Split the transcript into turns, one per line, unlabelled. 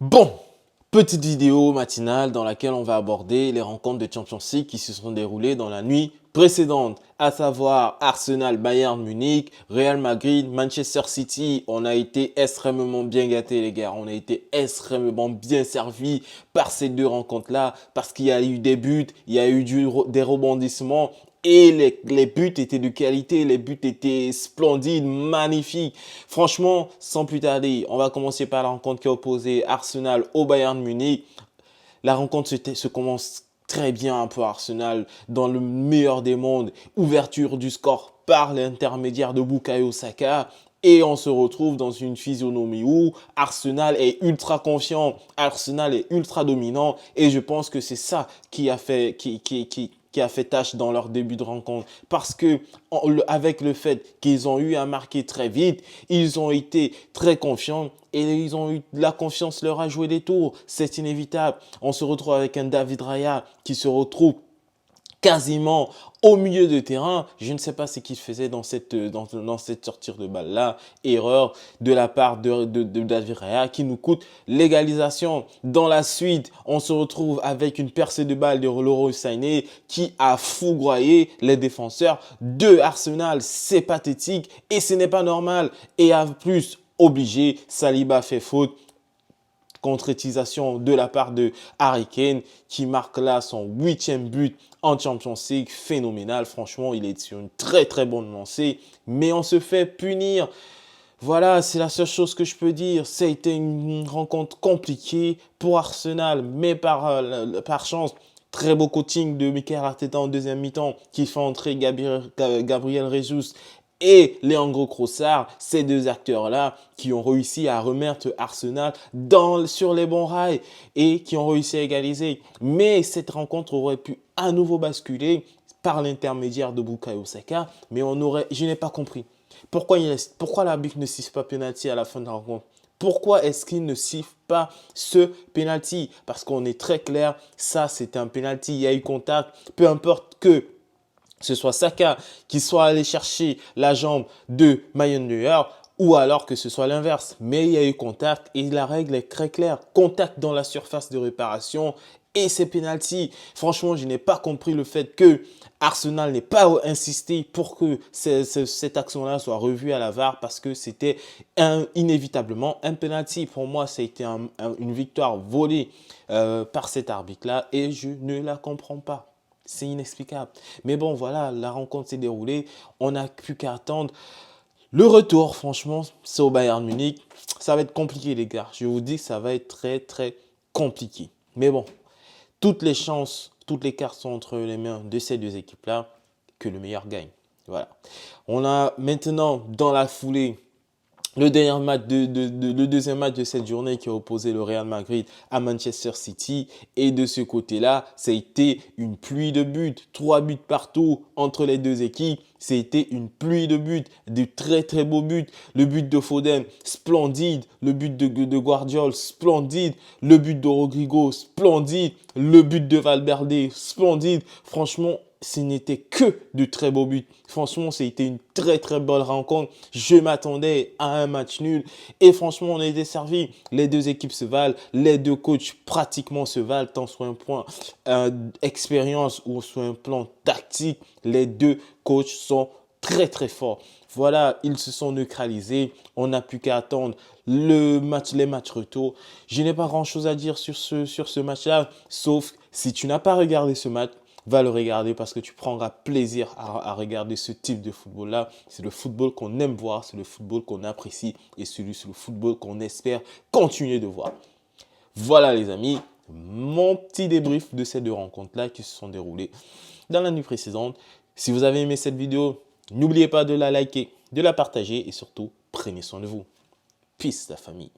Bon, petite vidéo matinale dans laquelle on va aborder les rencontres de Champions League qui se sont déroulées dans la nuit précédente, à savoir Arsenal, Bayern Munich, Real Madrid, Manchester City. On a été extrêmement bien gâtés les gars, on a été extrêmement bien servis par ces deux rencontres-là parce qu'il y a eu des buts, il y a eu des rebondissements. Et les buts étaient de qualité, les buts étaient splendides, magnifiques. Franchement, sans plus tarder, on va commencer par la rencontre qui a opposé Arsenal au Bayern Munich. La rencontre se commence très bien pour Arsenal, dans le meilleur des mondes. Ouverture du score par l'intermédiaire de Bukayo Saka. Et on se retrouve dans une physionomie où Arsenal est ultra confiant, Arsenal est ultra dominant. Et je pense que c'est ça qui a fait tâche dans leur début de rencontre. Parce que avec le fait qu'ils ont eu à marquer très vite, ils ont été très confiants et ils ont eu la confiance leur a joué des tours. C'est inévitable. On se retrouve avec un David Raya qui se retrouve quasiment au milieu de terrain. Je ne sais pas ce qu'il faisait dans cette sortie de balle-là. Erreur de la part de David Raya qui nous coûte l'égalisation. Dans la suite, on se retrouve avec une percée de balle de Leroy Sané qui a foudroyé les défenseurs de Arsenal. C'est pathétique et ce n'est pas normal. Et à plus, obligé, Saliba fait faute. Concrétisation de la part de Harry Kane qui marque là son 8e but en Champions League. Phénoménal, franchement, il est sur une très bonne lancée, mais on se fait punir. Voilà, c'est la seule chose que je peux dire. Ça a été une rencontre compliquée pour Arsenal, mais par chance, très beau coaching de Mikel Arteta en deuxième mi-temps qui fait entrer Gabriel Jesus et Leandro Trossard, ces deux acteurs-là qui ont réussi à remettre Arsenal sur les bons rails et qui ont réussi à égaliser. Mais cette rencontre aurait pu à nouveau basculer par l'intermédiaire de Bukayo Saka, mais je n'ai pas compris. Pourquoi l'arbitre ne siffle pas penalty à la fin de la rencontre? Pourquoi est-ce qu'il ne siffle pas ce penalty? Parce qu'on est très clair, ça c'est un penalty, il y a eu contact, peu importe que ce soit Saka qui soit allé chercher la jambe de Mayen Neuer ou alors que ce soit l'inverse. Mais il y a eu contact et la règle est très claire. Contact dans la surface de réparation et c'est penalty. Franchement, je n'ai pas compris le fait que Arsenal n'ait pas insisté pour que cette action-là soit revue à la VAR parce que c'était inévitablement un penalty. Pour moi, ça a été une victoire volée par cet arbitre-là et je ne la comprends pas. C'est inexplicable. Mais bon, voilà, la rencontre s'est déroulée. On n'a plus qu'à attendre le retour. Franchement, c'est au Bayern Munich. Ça va être compliqué, les gars. Je vous dis que ça va être très compliqué. Mais bon, toutes les chances, toutes les cartes sont entre les mains de ces deux équipes-là. Que le meilleur gagne. Voilà. On a maintenant, dans la foulée, le deuxième match de cette journée qui a opposé le Real Madrid à Manchester City. Et de ce côté-là, ça a été une pluie de buts. 3 buts partout entre les deux équipes. C'était une pluie de buts, de très beaux buts. Le but de Foden, splendide. Le but de Guardiola, splendide. Le but de Rodrigo, splendide. Le but de Valverde, splendide. Franchement, ce n'était que de très beaux buts. Franchement, c'était une très bonne rencontre. Je m'attendais à un match nul. Et franchement, on a été servi. Les deux équipes se valent. Les deux coachs pratiquement se valent, tant sur un point expérience ou sur un plan tactique. Les deux coachs sont très forts. Voilà, ils se sont neutralisés. On n'a plus qu'à attendre les matchs retour. Je n'ai pas grand-chose à dire sur ce match-là, sauf si tu n'as pas regardé ce match, va le regarder parce que tu prendras plaisir à regarder ce type de football-là. C'est le football qu'on aime voir, c'est le football qu'on apprécie et c'est le football qu'on espère continuer de voir. Voilà les amis, mon petit débrief de ces deux rencontres-là qui se sont déroulées dans la nuit précédente. Si vous avez aimé cette vidéo, n'oubliez pas de la liker, de la partager et surtout, prenez soin de vous. Peace la famille.